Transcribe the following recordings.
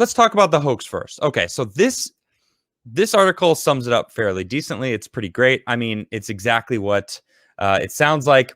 let's talk about the hoax first. Okay, so this article sums it up fairly decently. It's pretty great. I mean, it's exactly what it sounds like.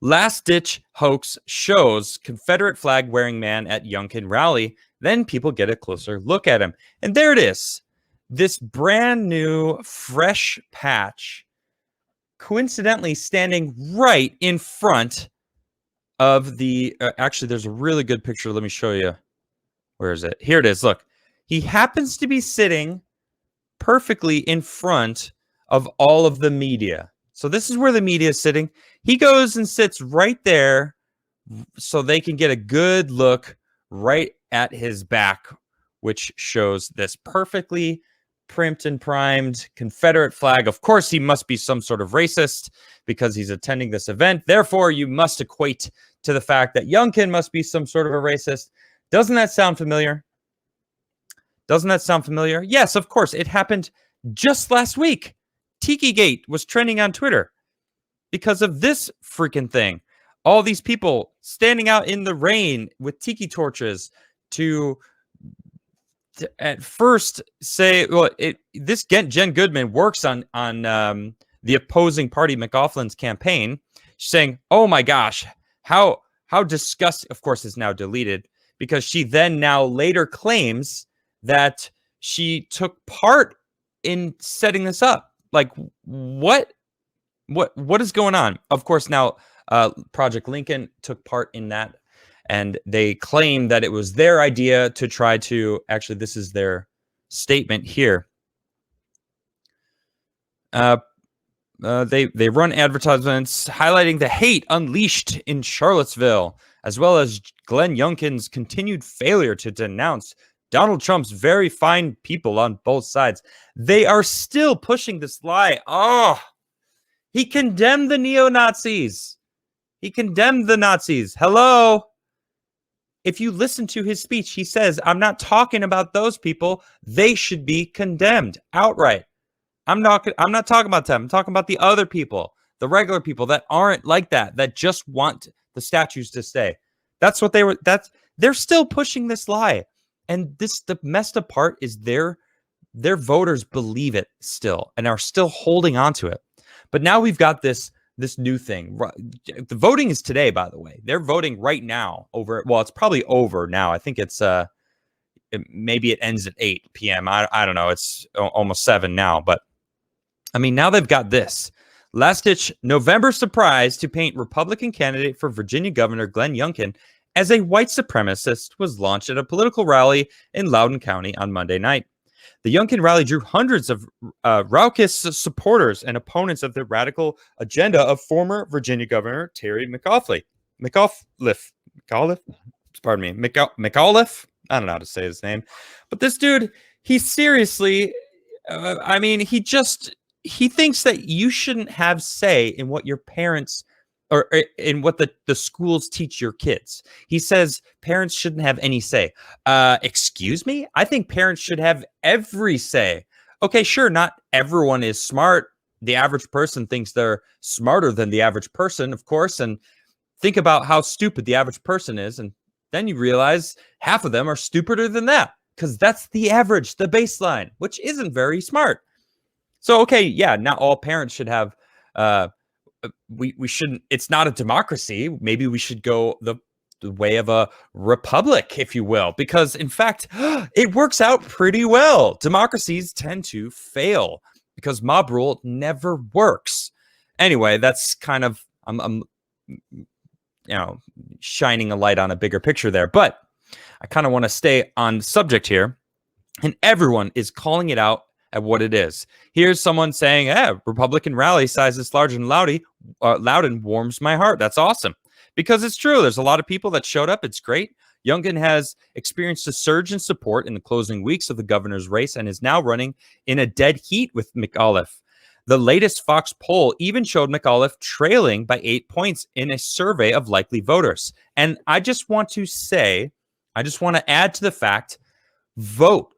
Last-ditch hoax shows Confederate flag-wearing man at Youngkin rally. Then people get a closer look at him. And there it is. This brand new, fresh patch, coincidentally standing right in front of the... actually, there's a really good picture. Let me show you. Where is it? Here it is. Look. He happens to be sitting perfectly in front of all of the media. So this is where the media is sitting. He goes and sits right there so they can get a good look right at his back, which shows this perfectly primed and primed Confederate flag. Of course, he must be some sort of racist because he's attending this event. Therefore, you must equate to the fact that Youngkin must be some sort of a racist. Doesn't that sound familiar? Doesn't that sound familiar? Yes, of course. It happened just last week. Tiki Gate was trending on Twitter because of this freaking thing. All these people standing out in the rain with tiki torches to at first say, well, this Jen Goodman works on the opposing party, McLaughlin's campaign, saying, "Oh my gosh, how disgusting!" Of course, it's now deleted because she then now later claims that she took part in setting this up. Like, what is going on? Of course, now Project Lincoln took part in that, and they claim that it was their idea to try to... Actually, this is their statement here. They run advertisements highlighting the hate unleashed in Charlottesville, as well as Glenn Youngkin's continued failure to denounce Donald Trump's very fine people on both sides. They are still pushing this lie. Oh, he condemned the neo-Nazis. He condemned the Nazis. Hello? If you listen to his speech, he says, I'm not talking about those people. They should be condemned outright. I'm not talking about them. I'm talking about the other people, the regular people that aren't like that just want the statues to stay. That's what they're still pushing this lie. And the messed up part is their voters believe it still and are still holding on to it. But now we've got this new thing. The voting is today, by the way. They're voting right now over. Well, it's probably over now. I think it's maybe it ends at 8 p.m. I don't know. It's almost 7 now. But I mean, now they've got this last-ditch November surprise to paint Republican candidate for Virginia Governor Glenn Youngkin as a white supremacist was launched at a political rally in Loudoun County on Monday night. The Youngkin rally drew hundreds of raucous supporters and opponents of the radical agenda of former Virginia Governor Terry McAuliffe. Pardon me, McAuliffe. I don't know how to say his name, but this dude, he seriously, I mean, he thinks that you shouldn't have say in what your parents or in what the schools teach your kids. He says parents shouldn't have any say. Excuse me? I think parents should have every say. Okay, sure, not everyone is smart. The average person thinks they're smarter than the average person, of course, and think about how stupid the average person is, and then you realize half of them are stupider than that, because that's the average, the baseline, which isn't very smart. So, okay, yeah, not all parents should have... we shouldn't... It's not a democracy. Maybe we should go the way of a republic, if you will, because in fact, it works out pretty well. Democracies tend to fail because mob rule never works. Anyway, that's kind of... I'm shining a light on a bigger picture there, but I kind of want to stay on subject here, and everyone is calling it out at what it is. Here's someone saying, Republican rally sizes larger than Loudoun warms my heart. That's awesome. Because it's true. There's a lot of people that showed up. It's great. Youngkin has experienced a surge in support in the closing weeks of the governor's race and is now running in a dead heat with McAuliffe. The latest Fox poll even showed McAuliffe trailing by 8 points in a survey of likely voters. And I just want to add to the fact, vote.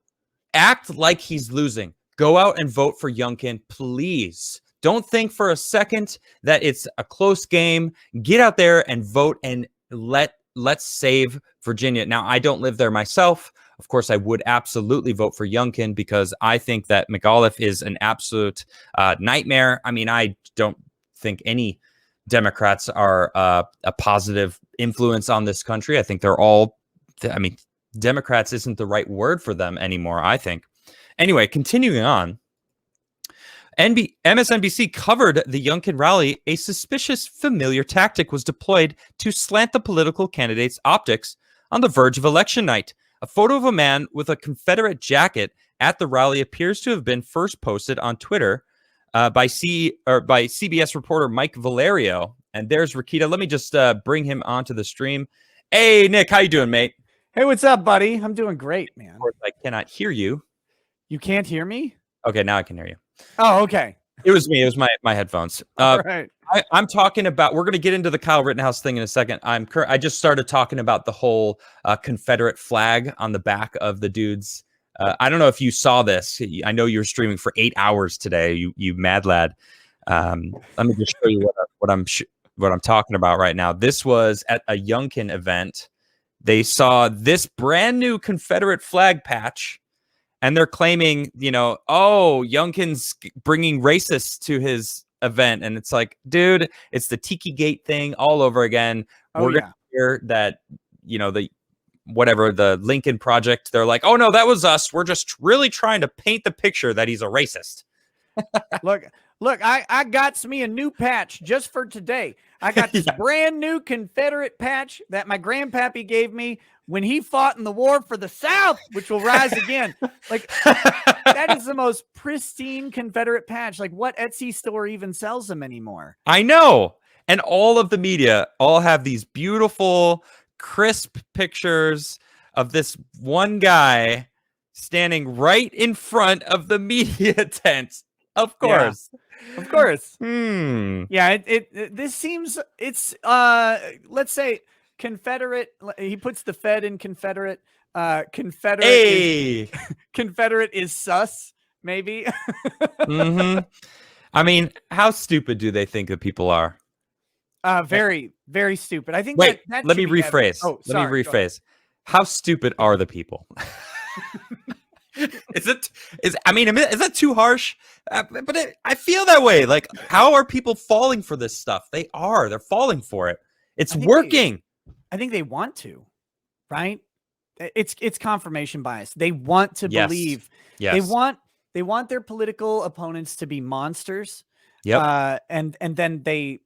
Act like he's losing. Go out and vote for Youngkin, please. Don't think for a second that it's a close game. Get out there and vote, and let's save Virginia. Now, I don't live there myself. Of course, I would absolutely vote for Youngkin because I think that McAuliffe is an absolute nightmare. I mean, I don't think any Democrats are a positive influence on this country. I think they're all, I mean, Democrats isn't the right word for them anymore, I think. Anyway, continuing on. MSNBC covered the Youngkin rally. A suspicious, familiar tactic was deployed to slant the political candidates' optics on the verge of election night. A photo of a man with a Confederate jacket at the rally appears to have been first posted on Twitter by CBS reporter Mike Valerio. And there's Rakita. Let me just bring him onto the stream. Hey, Nick, how you doing, mate? Hey, what's up, buddy? I'm doing great, man. Of course, I cannot hear you. You can't hear me? Okay, now I can hear you. Oh, okay. It was me. It was my headphones. All right. I'm talking about. We're going to get into the Kyle Rittenhouse thing in a second. I just started talking about the whole Confederate flag on the back of the dude's. I don't know if you saw this. I know you were streaming for 8 hours today. You mad lad. Let me just show you what I'm talking about right now. This was at a Youngkin event. They saw this brand new Confederate flag patch. And they're claiming, oh, Youngkin's bringing racists to his event. And it's like, dude, it's the Tiki Gate thing all over again. We're going to hear that, the Lincoln Project, they're like, oh, no, that was us. We're just really trying to paint the picture that he's a racist. Look, I got me a new patch just for today. I got this brand new Confederate patch that my grandpappy gave me when he fought in the war for the South, which will rise again. Like, that is the most pristine Confederate patch. Like, what Etsy store even sells them anymore? I know. And all of the media all have these beautiful, crisp pictures of this one guy standing right in front of the media tent. Of course. Yeah, of course. Yeah, this seems let's say Confederate. He puts the Fed in Confederate. Confederate. Hey. Confederate is sus, maybe. I mean, how stupid do they think that people are? Very, very stupid. I think. Wait, that let me rephrase. Let me rephrase. How stupid are the people? Is that too harsh? But I feel that way. Like, how are people falling for this stuff? They're falling for it. It's working. I think they want to, right? It's confirmation bias. They want to believe. Yes. They want their political opponents to be monsters. Yep. And then they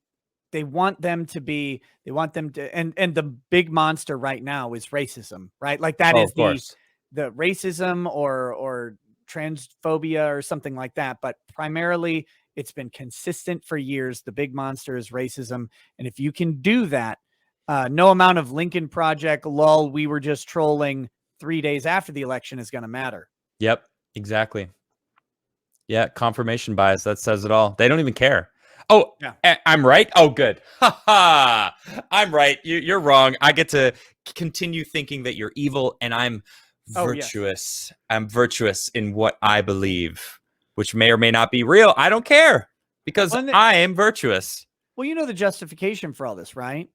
want them to be. They want them to. And the big monster right now is racism, right? Like that is the racism or transphobia or something like that. But primarily, it's been consistent for years. The big monster is racism. And if you can do that, no amount of Lincoln Project, lol, we were just trolling 3 days after the election is going to matter. Yep, exactly. Yeah, confirmation bias. That says it all. They don't even care. Oh, yeah. I'm right? Oh, good. I'm right. You're wrong. I get to continue thinking that you're evil, and I'm virtuous. Yes. I'm virtuous in what I believe, which may or may not be real. I don't care because I am virtuous. Well, you know the justification for all this, right?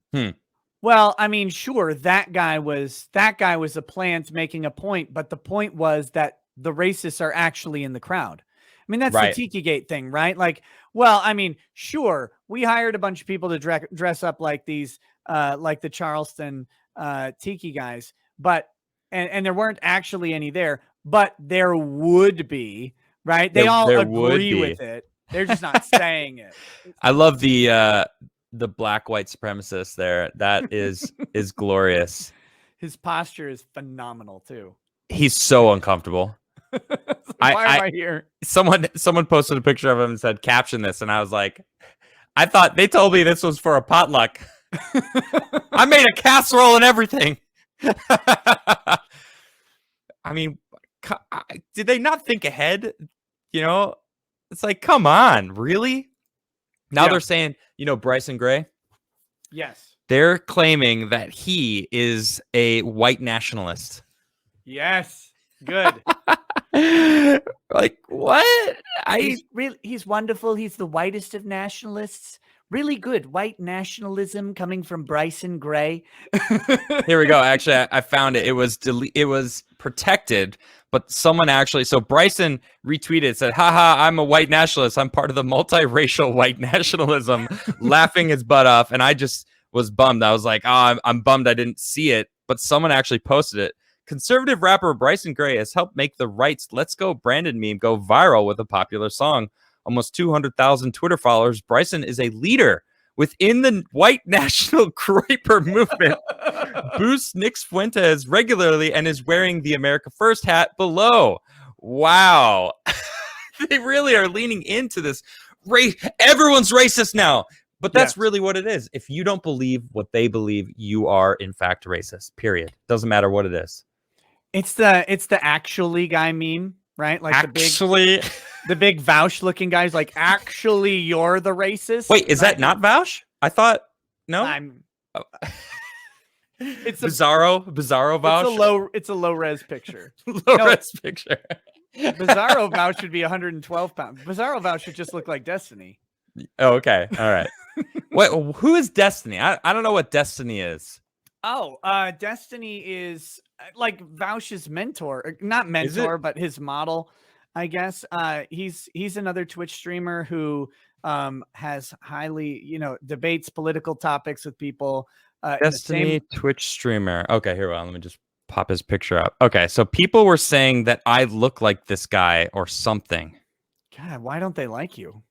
Well, I mean, sure, that guy was a plant making a point, but the point was that the racists are actually in the crowd. I mean, that's the Tiki Gate thing, right? Like, well, I mean, sure, we hired a bunch of people to dress up like these, like the Charleston Tiki guys, but and there weren't actually any there, but there would be, right? They all agree with it. They're just not saying it. I love the black white supremacist there. That is glorious. His posture is phenomenal too. He's so uncomfortable. Why am I here? Someone posted a picture of him and said, caption this. And I was like, I thought they told me this was for a potluck. I made a casserole and everything. I mean, did they not think ahead? It's like, come on, really? Now they're saying, Bryson Gray. Yes. They're claiming that he is a white nationalist. Yes. Good. Like, what? He's wonderful. He's the whitest of nationalists. Really good white nationalism coming from Bryson Gray. Here we go. Actually, I found it. It was protected, but someone actually. So Bryson retweeted, said, "Haha, I'm a white nationalist. I'm part of the multiracial white nationalism," laughing his butt off. And I just was bummed. I was like, "Oh, I'm bummed I didn't see it." But someone actually posted it. Conservative rapper Bryson Gray has helped make the right's "Let's Go Brandon" meme go viral with a popular song. Almost 200,000 Twitter followers. Bryson is a leader within the white national Kuiper movement. Boosts Nick Fuentes regularly and is wearing the America First hat below. Wow. They really are leaning into this. Everyone's racist now. But that's really what it is. If you don't believe what they believe, you are in fact racist. Period. Doesn't matter what it is. It's the actually guy meme, right? Like the big Vouch looking guys, like, actually you're the racist. Wait, is that not Vouch? I thought no. It's Bizarro Vouch. It's a low res picture. Res picture. Bizarro Vouch should be 112 pounds. Bizarro Vouch should just look like Destiny. Oh, okay. All right. Who is Destiny? I don't know what Destiny is. Oh, Destiny is like Vouch's mentor, not mentor, but his model, I guess. He's another Twitch streamer who has highly, debates political topics with people. Destiny Twitch streamer. Okay, here we go. Let me just pop his picture up. Okay, so people were saying that I look like this guy or something. God, why don't they like you?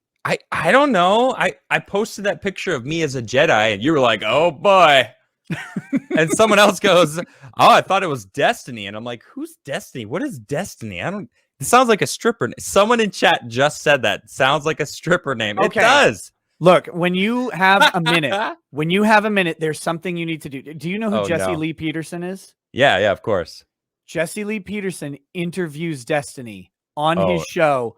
I don't know. I posted that picture of me as a Jedi, and you were like, "Oh boy." And someone else goes, "Oh, I thought it was Destiny." And I'm like, "Who's Destiny? What is Destiny?" It sounds like a stripper. Someone in chat just said that. Sounds like a stripper name. Okay. It does. Look, when you have a minute, there's something you need to do. Do you know who Jesse Lee Peterson is? Yeah, of course. Jesse Lee Peterson interviews Destiny on his show.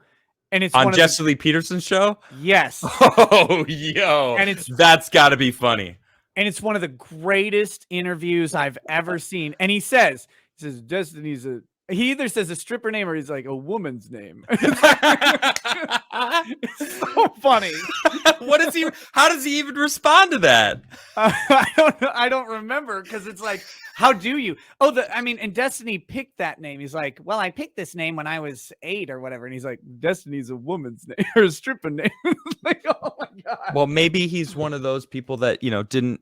And it's on Jesse Lee Peterson's show? Yes. Oh, yo. And that's got to be funny. And it's one of the greatest interviews I've ever seen. And he says Destiny's he either says a stripper name or he's like a woman's name. It's so funny. How does he even respond to that? I don't remember, because it's like, how do you? And Destiny picked that name. He's like, well, I picked this name when I was 8 or whatever. And he's like, Destiny's a woman's name or a stripper name. Like, oh my God. Well, maybe he's one of those people that, didn't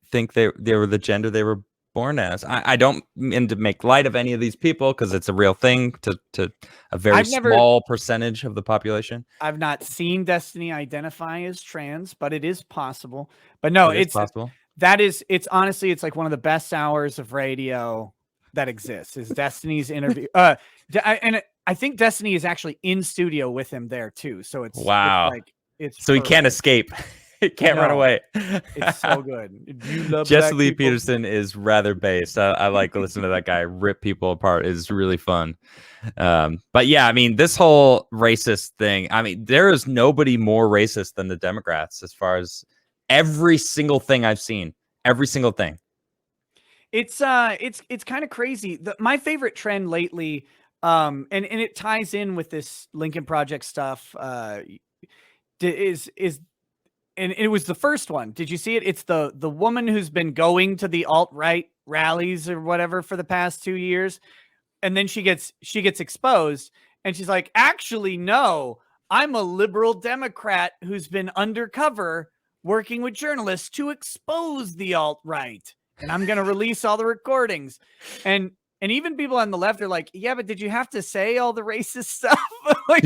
think they were the gender they were born as. I don't mean to make light of any of these people, because it's a real thing to a very small percentage of the population. I've not seen Destiny identify as trans, but it is possible. But no, it's possible. It's honestly, it's like one of the best hours of radio that exists is Destiny's interview. And I think Destiny is actually in studio with him there too. So it's wow. It's so perfect. He can't escape. He can't run away. It's so good. You love Jesse Lee Peterson is rather based. I like to listen to that guy rip people apart. It's really fun. But yeah, I mean, this whole racist thing, I mean, there is nobody more racist than the Democrats as far as every single thing I've seen. Every single thing. It's kind of crazy. My favorite trend lately, and it ties in with this Lincoln Project stuff, is and it was the first one. Did you see it? It's the woman who's been going to the alt-right rallies or whatever for the past 2 years. And then she gets exposed, and she's like, actually, no, I'm a liberal Democrat who's been undercover working with journalists to expose the alt-right. And I'm going to release all the recordings. And even people on the left are like, yeah, but did you have to say all the racist stuff? Like,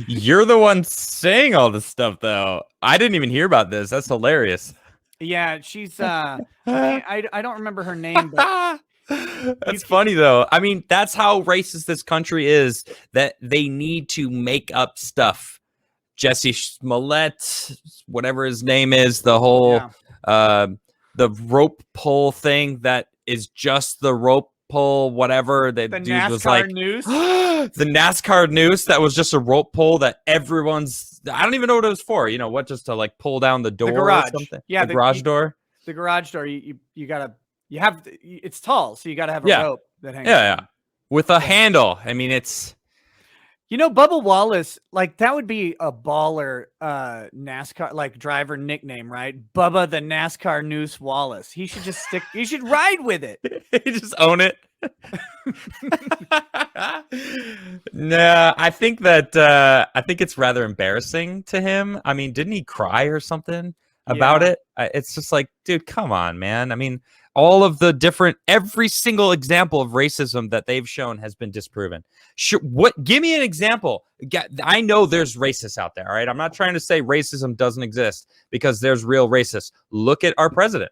you're the one saying all this stuff, though. I didn't even hear about this. That's hilarious. Yeah, she's I don't remember her name, but that's funny though. I mean, that's how racist this country is, that they need to make up stuff. Jesse Smollett, whatever his name is, the whole the rope pull thing that is just the rope pull, whatever. The dude NASCAR was like noose. The NASCAR noose that was just a rope pull that everyone's, I don't even know what it was for. What, just to like pull down the door or something? Yeah, the garage door. The garage door. You gotta, it's tall, so you gotta have a rope that hangs. Yeah, with a handle. I mean, it's You know, Bubba Wallace, like that would be a baller NASCAR like driver nickname, right? Bubba the NASCAR Noose Wallace. He should just stick, he should ride with it. Just own it. No, I think it's rather embarrassing to him. I mean, didn't he cry or something about it? It's just like, dude, come on, man. I mean, all of the different, every single example of racism that they've shown has been disproven. Sure, give me an example. I know there's racists out there. All right, I'm not trying to say racism doesn't exist, because there's real racists. Look at our president.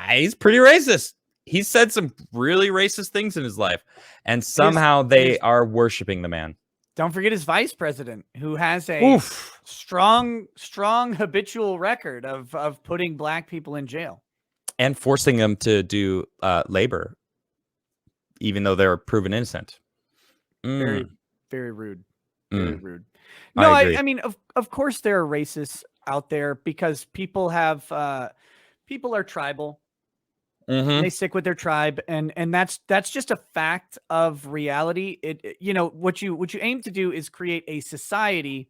He's pretty racist. He said some really racist things in his life, and somehow they are worshiping the man. Don't forget his vice president, who has a strong habitual record of putting black people in jail and forcing them to do labor, even though they're proven innocent. Very, very rude. Very rude. No, I mean, of course there are racists out there, because people are tribal. They stick with their tribe, and that's just a fact of reality. You know, what you aim to do is create a society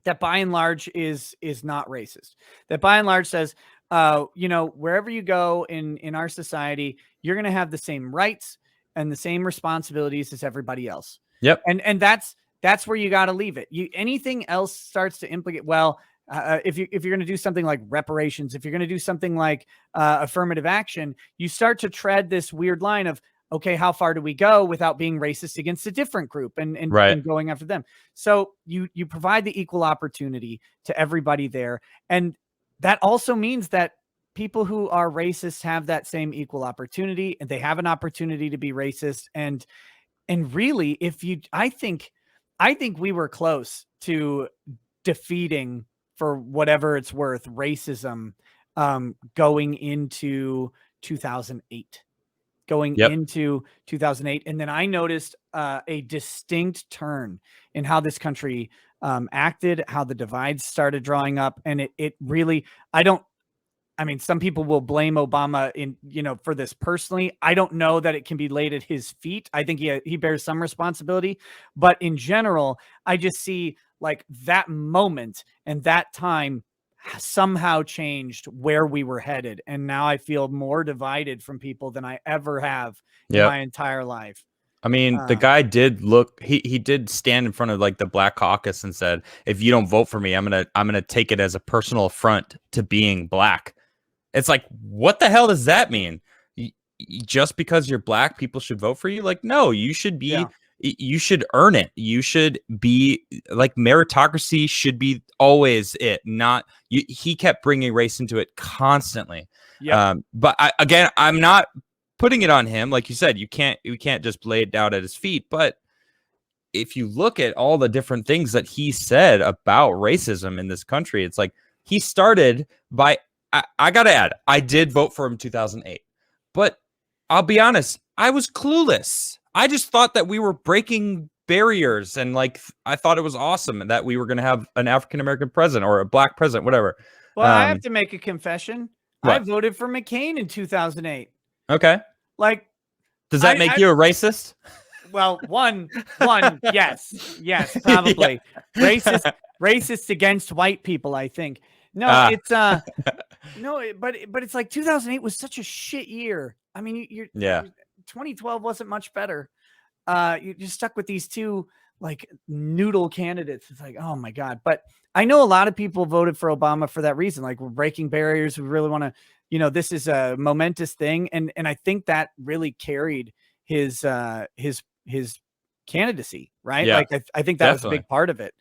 that by and large is not racist. That by and large says, you know, wherever you go in our society, you're going to have the same rights and the same responsibilities as everybody else. Yep. And that's where you got to leave it. Anything else starts to implicate, well, if you're going to do something like reparations, if you're going to do something like affirmative action, you start to tread this weird line of, okay, how far do we go without being racist against a different group and going after them? So you provide the equal opportunity to everybody there. And that also means that people who are racist have that same equal opportunity, and they have an opportunity to be racist. And really, I think we were close to defeating, for whatever it's worth, racism going into 2008. Into 2008. And then I noticed a distinct turn in how this country acted, how the divides started drawing up. And it really, I mean, some people will blame Obama for this personally. I don't know that it can be laid at his feet. I think he bears some responsibility, but in general, I just see like that moment and that time somehow changed where we were headed. And now I feel more divided from people than I ever have in my entire life. I mean, the guy did he did stand in front of like the Black Caucus and said, if you don't vote for me, I'm going to take it as a personal affront to being black. It's like, what the hell does that mean? Just because you're black, people should vote for you? Like, no, you should be, you should earn it. You should be like, meritocracy should be always it, not you. He kept bringing race into it constantly. But I'm not putting it on him. Like you said, you can't just lay it down at his feet. But if you look at all the different things that he said about racism in this country, it's like he started by, I got to add, I did vote for him in 2008, but I'll be honest, I was clueless. I just thought that we were breaking barriers, and like, I thought it was awesome that we were going to have an African-American president or a black president, whatever. Well, I have to make a confession. What? I voted for McCain in 2008. Okay. Like, does that make you a racist? Well, one, yes, probably. Racist against white people, I think. No, it's no, but it's like 2008 was such a shit year. I mean, 2012 wasn't much better. You're stuck with these two like noodle candidates. It's like, oh my God. But I know a lot of people voted for Obama for that reason. Like, we're breaking barriers. We really want to, this is a momentous thing. And I think that really carried his candidacy, right? Yeah, like, I think that was a big part of it.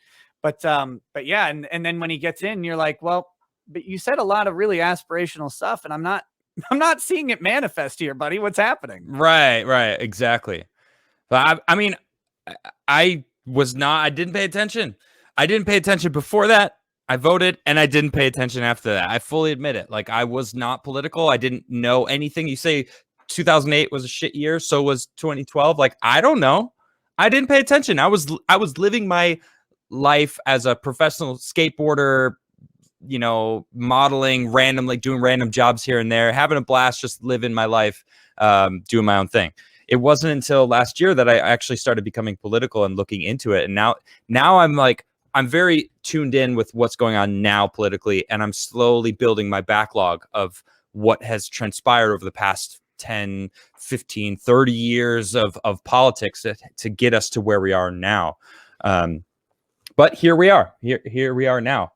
But yeah. And then when he gets in, you're like, well, but you said a lot of really aspirational stuff, and I'm not seeing it manifest here, buddy. What's happening? Right. Exactly. But I mean, I didn't pay attention. I didn't pay attention before that. I voted, and I didn't pay attention after that. I fully admit it. Like, I was not political. I didn't know anything. You say 2008 was a shit year, so was 2012. Like, I don't know. I didn't pay attention. I was living my life as a professional skateboarder, modeling randomly, doing random jobs here and there, having a blast, just living my life, doing my own thing. it wasn't until last year that I actually started becoming political and looking into it. And now I'm very tuned in with what's going on now politically, and I'm slowly building my backlog of what has transpired over the past 10, 15, 30 years of politics to get us to where we are now. But here we are. Here we are now.